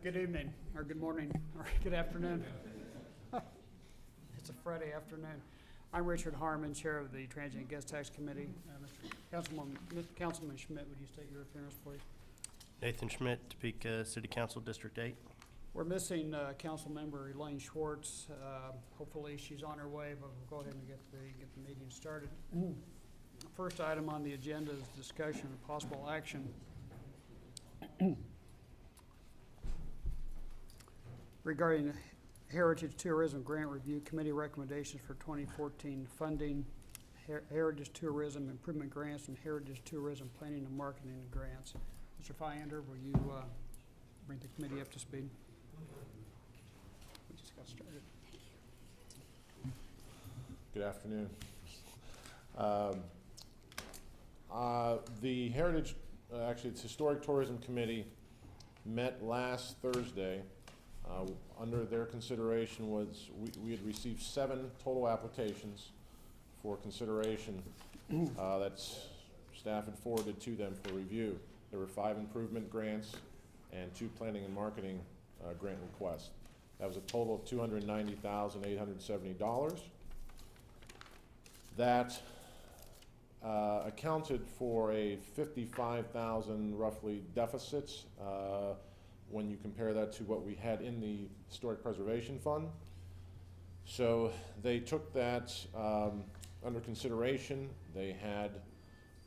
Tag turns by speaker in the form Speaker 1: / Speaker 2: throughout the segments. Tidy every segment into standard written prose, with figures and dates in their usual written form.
Speaker 1: Good evening, or good morning, or good afternoon. It's a Friday afternoon. I'm Richard Harmon, Chair of the Transeint Guest Tax Committee. Councilman Schmidt, would you state your appearance, please?
Speaker 2: Nathan Schmidt, Topeka City Council, District 8.
Speaker 1: We're missing Council Member Elaine Schwartz. Hopefully she's on her way, but we'll go ahead and get the meeting started. First item on the agenda is discussion of possible action regarding Heritage Tourism Grant Review Committee recommendations for 2014 funding, Heritage Tourism Improvement Grants, and Heritage Tourism Planning and Marketing Grants. Mr. Fyander, will you bring the committee up to speed? We just got started.
Speaker 3: Good afternoon. The Heritage, actually it's Historic Tourism Committee met last Thursday. Under their consideration was, we had received 7 total applications for consideration that staff had forwarded to them for review. There were 5 improvement grants and 2 planning and marketing grant requests. That was a total of $290,870. That accounted for a $55,000 roughly deficits when you compare that to what we had in the Historic Preservation Fund. So they took that under consideration. They had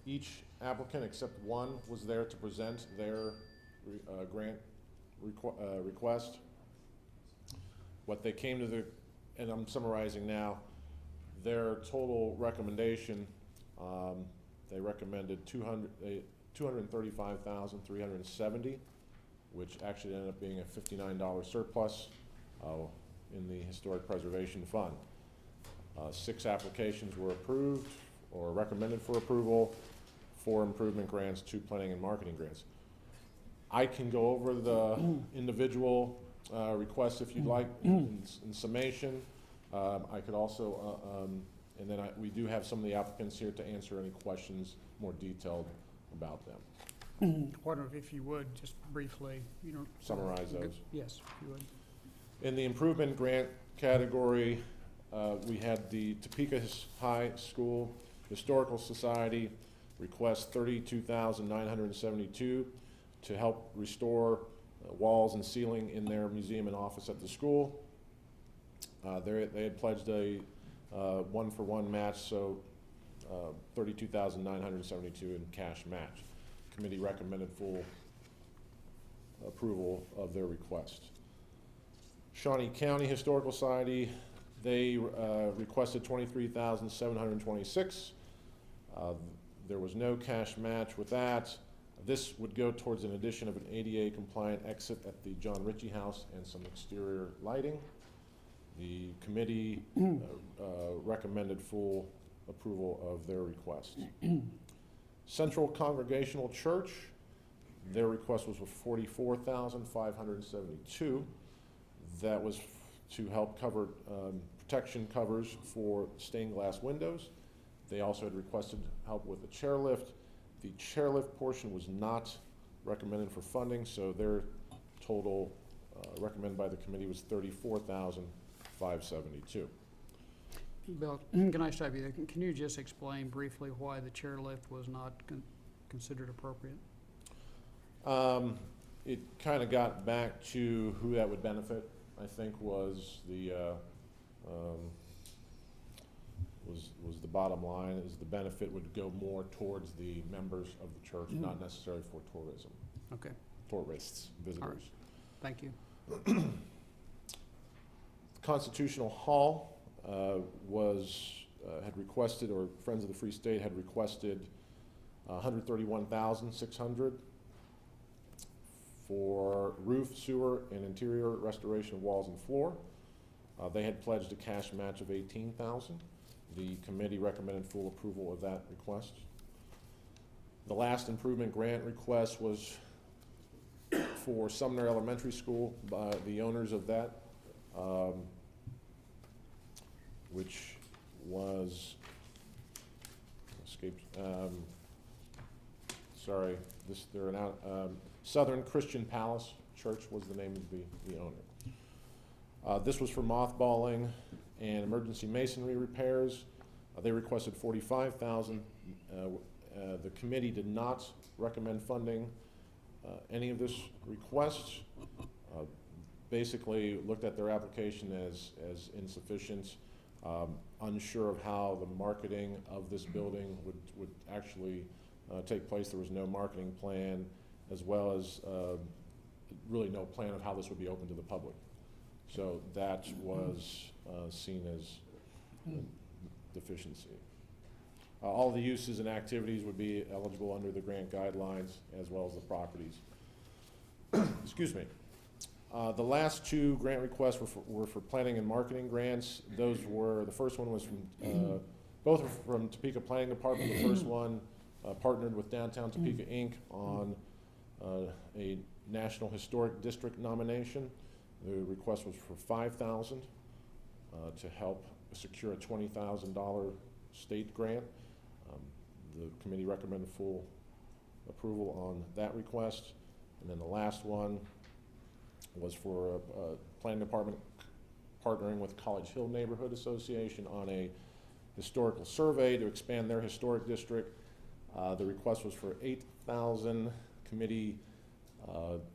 Speaker 3: each applicant except one was there to present their grant request. What they came to and I'm summarizing now, their total recommendation, they recommended $235,370, which actually ended up being a $59 surplus in the Historic Preservation Fund. 6 applications were approved or recommended for approval, 4 improvement grants, 2 planning and marketing grants. I can go over the individual requests if you'd like in summation. I could also, and then we do have some of the applicants here to answer any questions more detailed about them.
Speaker 1: Wonder if you would, just briefly,
Speaker 3: Summarize those.
Speaker 1: Yes, if you would.
Speaker 3: In the improvement grant category, we had the Topeka High School Historical Society request $32,972 to help restore walls and ceiling in their museum and office at the school. They had pledged a 1-for-1 match, so $32,972 in cash match. Committee recommended full approval of their request. Shawnee County Historical Society, they requested $23,726. There was no cash match with that. This would go towards an addition of an ADA compliant exit at the John Ritchie House and some exterior lighting. The committee recommended full approval of their request. Central Congregational Church, their request was for $44,572. That was to help cover protection covers for stained glass windows. They also had requested help with the chairlift. The chairlift portion was not recommended for funding, so their total recommended by the committee was $34,572.
Speaker 1: Bill, can I stop you there? Can you just explain briefly why the chairlift was not considered appropriate?
Speaker 3: It kind of got back to who that would benefit. I think was the bottom line, is the benefit would go more towards the members of the church, not necessarily for tourism.
Speaker 1: Okay.
Speaker 3: Tourists, visitors.
Speaker 1: All right. Thank you.
Speaker 3: Constitutional Hall had requested, or Friends of the Free State had requested $131,600 for roof, sewer, and interior restoration of walls and floor. They had pledged a cash match of $18,000. The committee recommended full approval of that request. The last improvement grant request was for Sumner Elementary School by the owners of that, which was, they're an Southern Christian Palace Church. Church was the name of the owner. This was for mothballing and emergency masonry repairs. They requested $45,000. The committee did not recommend funding any of this request. Basically looked at their application as insufficient, unsure of how the marketing of this building would actually take place. There was no marketing plan, as well as really no plan of how this would be open to the public. So that was seen as deficiency. All the uses and activities would be eligible under the grant guidelines, as well as the properties. Excuse me. The last two grant requests were for planning and marketing grants. Those were, the first one was from, both were from Topeka Planning Department. The first one partnered with Downtown Topeka Inc. on a National Historic District nomination. The request was for $5,000 to help secure a $20,000 state grant. The committee recommended full approval on that request. And then the last one was for planning department partnering with College Hill Neighborhood Association on a historical survey to expand their historic district. The request was for $8,000. Committee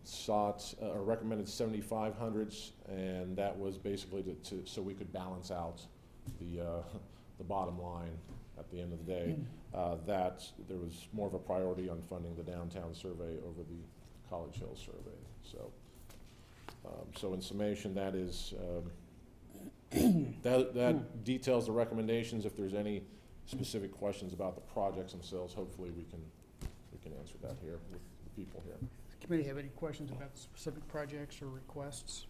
Speaker 3: sought or recommended 7,500, and that was basically so we could balance out the bottom line at the end of the day. That there was more of a priority on funding the downtown survey over the College Hill survey. So in summation, that is that details the recommendations. If there's any specific questions about the projects themselves, hopefully we can answer that here with the people here.
Speaker 1: Does the committee have any questions about specific projects or requests?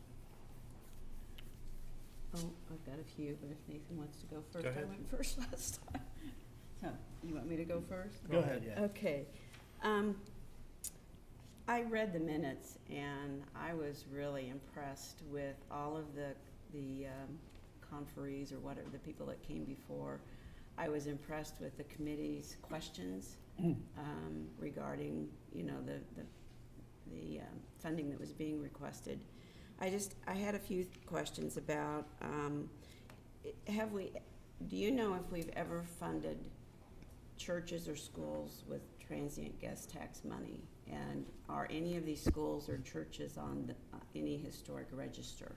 Speaker 4: Oh, I've got a few, but if Nathan wants to go first,
Speaker 2: Go ahead.
Speaker 4: I went first last time. So, you want me to go first?
Speaker 1: Go ahead, yeah.
Speaker 4: Okay. I read the minutes and I was really impressed with all of the conferees or whatever, the people that came before. I was impressed with the committee's questions regarding, you know, the funding that was being requested. I had a few questions about, do you know if we've ever funded churches or schools with transient guest tax money? And are any of these schools or churches on any historic register?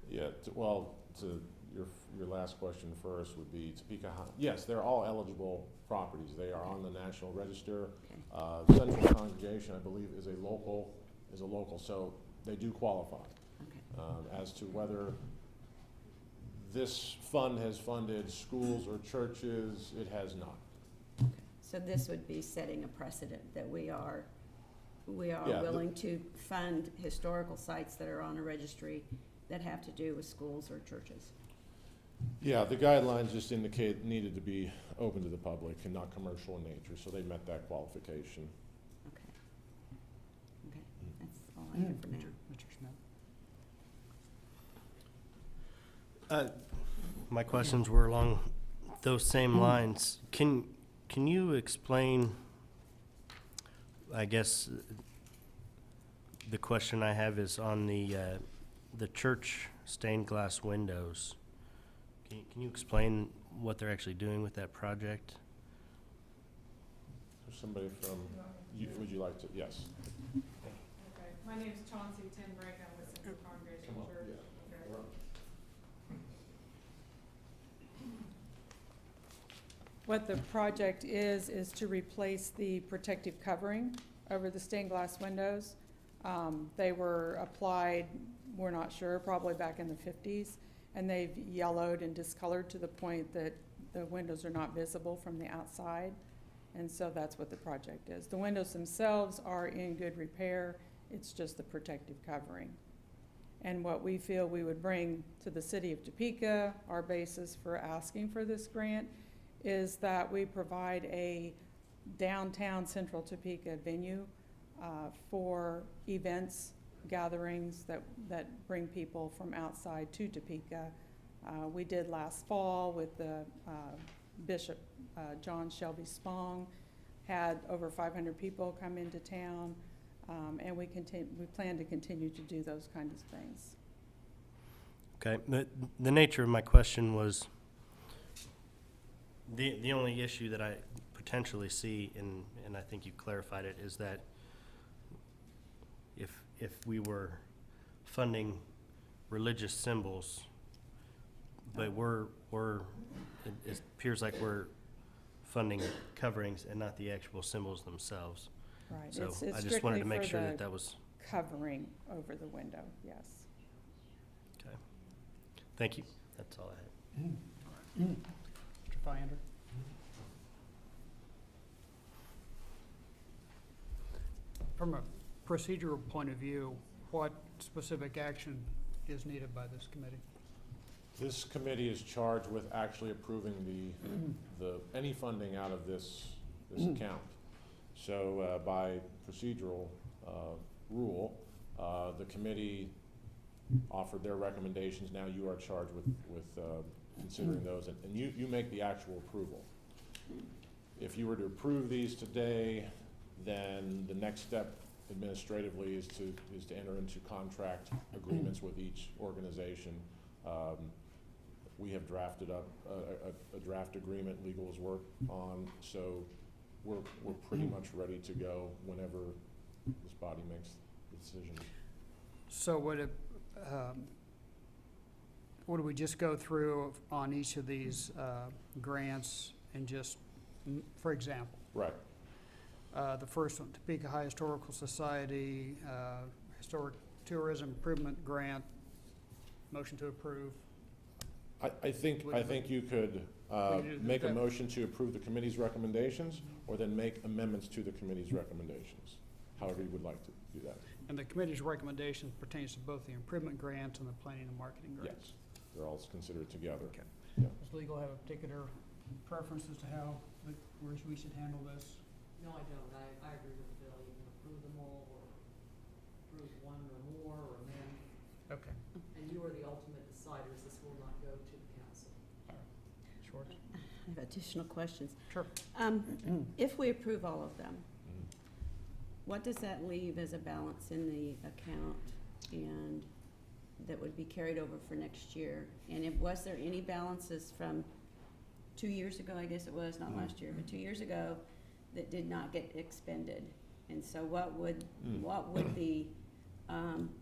Speaker 3: Yeah, well, to your last question first would be Topeka High. Yes, they're all eligible properties. They are on the National Register.
Speaker 4: Okay.
Speaker 3: Central Congregation, I believe, is a local, so they do qualify.
Speaker 4: Okay.
Speaker 3: As to whether this fund has funded schools or churches, it has not.
Speaker 4: Okay. So this would be setting a precedent that we are
Speaker 3: Yeah,
Speaker 4: willing to fund historical sites that are on a registry that have to do with schools or churches.
Speaker 3: Yeah, the guidelines just indicate needed to be open to the public and not commercial in nature, so they met that qualification.
Speaker 4: Okay. Okay, that's all I have for now.
Speaker 1: Mr. Smith?
Speaker 2: My questions were along those same lines. Can you explain, I guess, the question I have is on the church stained glass windows. Can you explain what they're actually doing with that project?
Speaker 3: There's somebody from, would you like to, yes.
Speaker 5: Okay, my name's Chauncey Tinbrake, I'm with Central Congregation
Speaker 3: Come on,
Speaker 5: Church.
Speaker 3: yeah.
Speaker 5: Okay. What the project is to replace the protective covering over the stained glass windows. They were applied, we're not sure, probably back in the 50s, and they've yellowed and discolored to the point that the windows are not visible from the outside. And so that's what the project is. The windows themselves are in good repair. It's just the protective covering. And what we feel we would bring to the city of Topeka, our basis for asking for this grant, is that we provide a downtown Central Topeka venue for events, gatherings that bring people from outside to Topeka. We did last fall with the Bishop John Shelby Spong, had over 500 people come into town. And we plan to continue to do those kinds of things.
Speaker 2: Okay, the nature of my question was, the only issue that I potentially see, and I think you clarified it, is that if we were funding religious symbols, but it appears like we're funding coverings and not the actual symbols themselves.
Speaker 5: Right.
Speaker 2: So
Speaker 5: It's
Speaker 2: I just wanted to make sure
Speaker 5: strictly
Speaker 2: that
Speaker 5: for
Speaker 2: that was,
Speaker 5: the covering over the window, yes.
Speaker 2: okay. Thank you. That's all I had.
Speaker 1: Mr. Fyander? From a procedural point of view, what specific action is needed by this committee?
Speaker 3: This committee is charged with actually approving any funding out of this account. So by procedural rule, the committee offered their recommendations. Now you are charged with considering those, and you make the actual approval. If you were to approve these today, then the next step administratively is to enter into contract agreements with each organization. We have drafted up a draft agreement legal has worked on, so we're pretty much ready to go whenever this body makes the decision.
Speaker 1: So would we just go through on each of these grants and just, for example,
Speaker 3: Right.
Speaker 1: The first one, Topeka High Historical Society, Historic Tourism Improvement Grant, motion to approve.
Speaker 3: I think you could make a motion to approve the committee's recommendations, or then make amendments to the committee's recommendations, however you would like to do that.
Speaker 1: And the committee's recommendation pertains to both the improvement grants and the planning and marketing grants.
Speaker 3: Yes, they're all considered together.
Speaker 1: Okay.
Speaker 3: Yeah.
Speaker 1: Does legal have a particular preference as to where we should handle this?
Speaker 6: No, I don't. I agree with Bill. You can approve them all, or approve one or more, or amend.
Speaker 1: Okay.
Speaker 6: And you are the ultimate deciders. This will not go to the council.
Speaker 1: Schwartz?
Speaker 4: I have additional questions.
Speaker 1: Sure.
Speaker 4: If we approve all of them,
Speaker 3: Mhm.
Speaker 4: what does that leave as a balance in the account and that would be carried over for next year? And was there any balances from 2 years ago, I guess it was, not last year, but 2 years ago, that did not get expended? And so what would the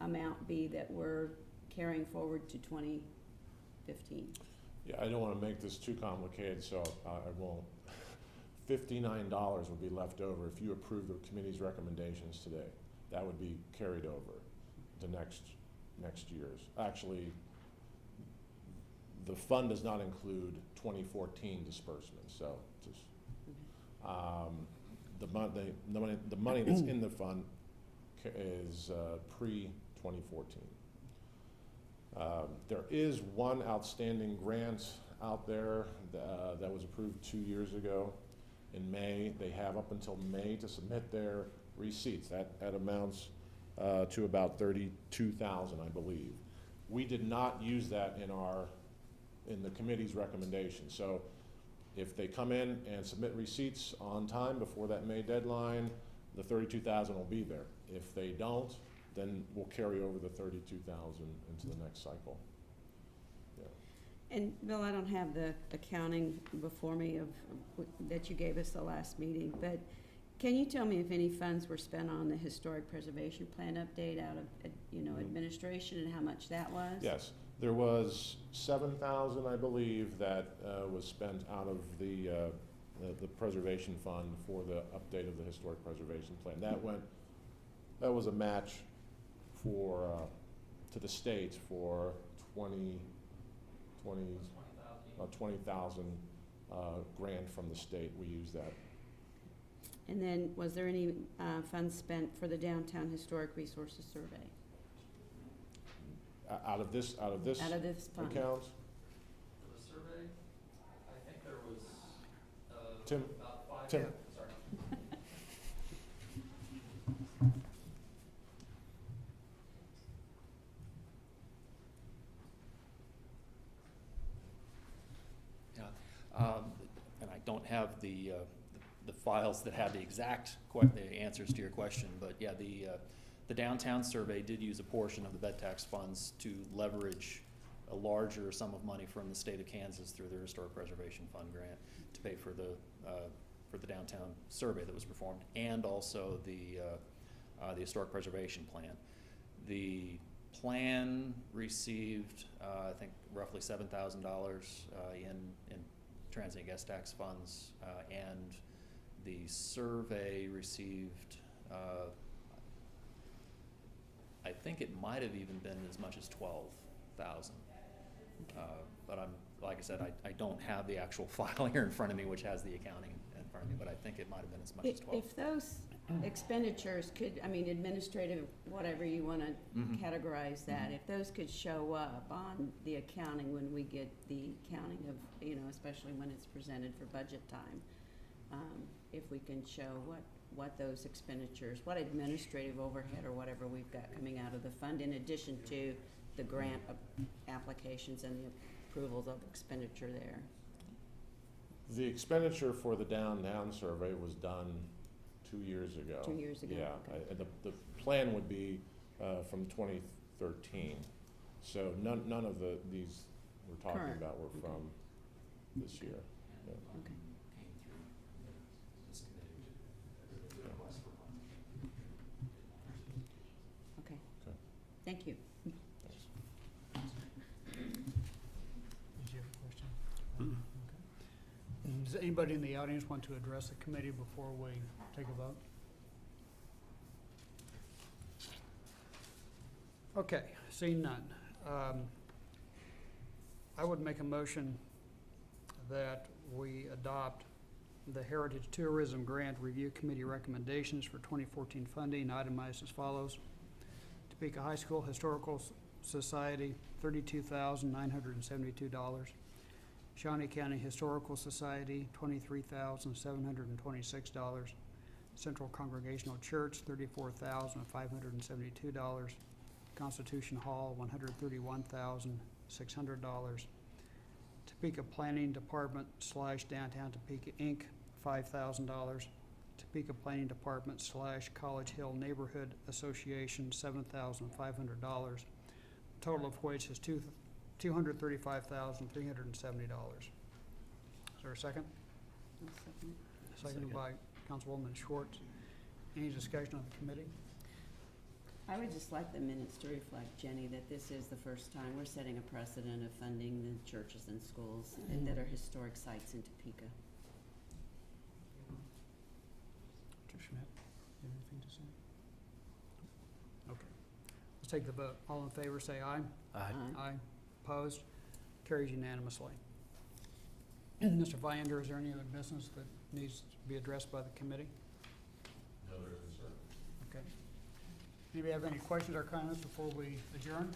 Speaker 4: amount be that we're carrying forward to 2015?
Speaker 3: Yeah, I don't want to make this too complicated, so I won't. $59 would be left over if you approve the committee's recommendations today. That would be carried over to next year's. Actually, the fund does not include 2014 disbursements, so just the money that's in the fund is pre-2014. There is one outstanding grant out there that was approved 2 years ago in May. They have up until May to submit their receipts. That amounts to about $32,000, I believe. We did not use that in the committee's recommendation. So if they come in and submit receipts on time before that May deadline, the $32,000 will be there. If they don't, then we'll carry over the $32,000 into the next cycle. Yeah.
Speaker 4: And Bill, I don't have the accounting before me that you gave us the last meeting, but can you tell me if any funds were spent on the historic preservation plan update out of, administration, and how much that was?
Speaker 3: Yes, there was $7,000, I believe, that was spent out of the preservation fund for the update of the historic preservation plan. That was a match to the state for 20,000 grant from the state. We used that.
Speaker 4: And then, was there any funds spent for the downtown historic resources survey?
Speaker 3: Out of this
Speaker 4: Out of this fund?
Speaker 3: account?
Speaker 7: For the survey, I think there was,
Speaker 3: Tim?
Speaker 7: about five.
Speaker 3: Tim.
Speaker 7: Sorry.
Speaker 8: Yeah, and I don't have the the files that had the exact the answers to your question, but yeah, the downtown survey did use a portion of the bed tax funds to leverage a larger sum of money from the state of Kansas through their Historic Preservation Fund grant to pay for the downtown survey that was performed, and also the Historic Preservation Plan. The plan received, I think, roughly $7,000 in Transeint Guest Tax funds, and the survey received, I think it might have even been as much as 12,000. But like I said, I don't have the actual file here in front of me, which has the accounting in front of me, but I think it might have been as much as 12.
Speaker 4: If those expenditures could, I mean, administrative, whatever you want to categorize that, if those could show up on the accounting when we get the accounting of, especially when it's presented for budget time, if we can show what those expenditures, what administrative overhead or whatever we've got coming out of the fund, in addition to the grant applications and the approvals of expenditure there.
Speaker 3: The expenditure for the downtown survey was done 2 years ago.
Speaker 4: 2 years ago.
Speaker 3: Yeah,
Speaker 4: okay.
Speaker 3: the plan would be from 2013. So none of these we're talking
Speaker 4: Current.
Speaker 3: about were from this year. Yeah.
Speaker 4: Okay. Okay.
Speaker 3: Okay.
Speaker 4: Thank you.
Speaker 3: Thanks.
Speaker 1: Did you have a question? Okay. Does anybody in the audience want to address the committee before we take a vote? Okay, seeing none. I would make a motion that we adopt the Heritage Tourism Grant Review Committee recommendations for 2014 funding, itemized as follows. Topeka High School Historical Society, $32,972. Shawnee County Historical Society, $23,726. Central Congregational Church, $34,572. Constitution Hall, $131,600. Topeka Planning Department / Downtown Topeka Inc., $5,000. Topeka Planning Department / College Hill Neighborhood Association, $7,500. Total of which is $235,370. Is there a second?
Speaker 4: I'll second it.
Speaker 1: Seconded by Councilwoman Schwartz. Any discussion on the committee?
Speaker 4: I would just like the minutes to reflect, Jenny, that this is the first time we're setting a precedent of funding the churches and schools that are historic sites in Topeka.
Speaker 1: Mr. Schmidt, you have anything to say? Okay. Let's take the vote. All in favor, say aye. Aye. Opposed? Carries unanimously. Mr. Viander, is there any other business that needs to be addressed by the committee?
Speaker 3: No, there isn't, sir.
Speaker 1: Okay. Anybody have any questions or comments before we adjourn?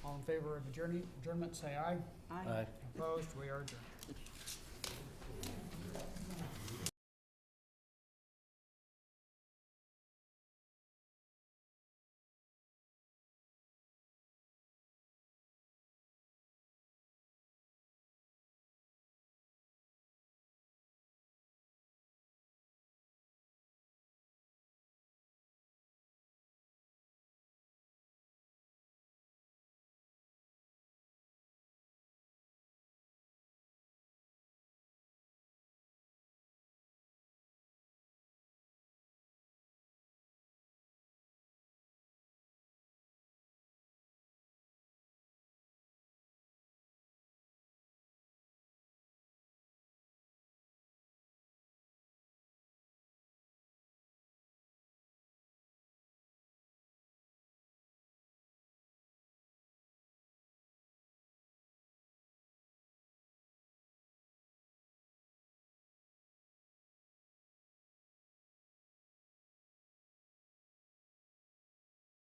Speaker 1: All in favor of adjournment, say aye.
Speaker 4: Aye.
Speaker 1: Opposed? We are adjourned.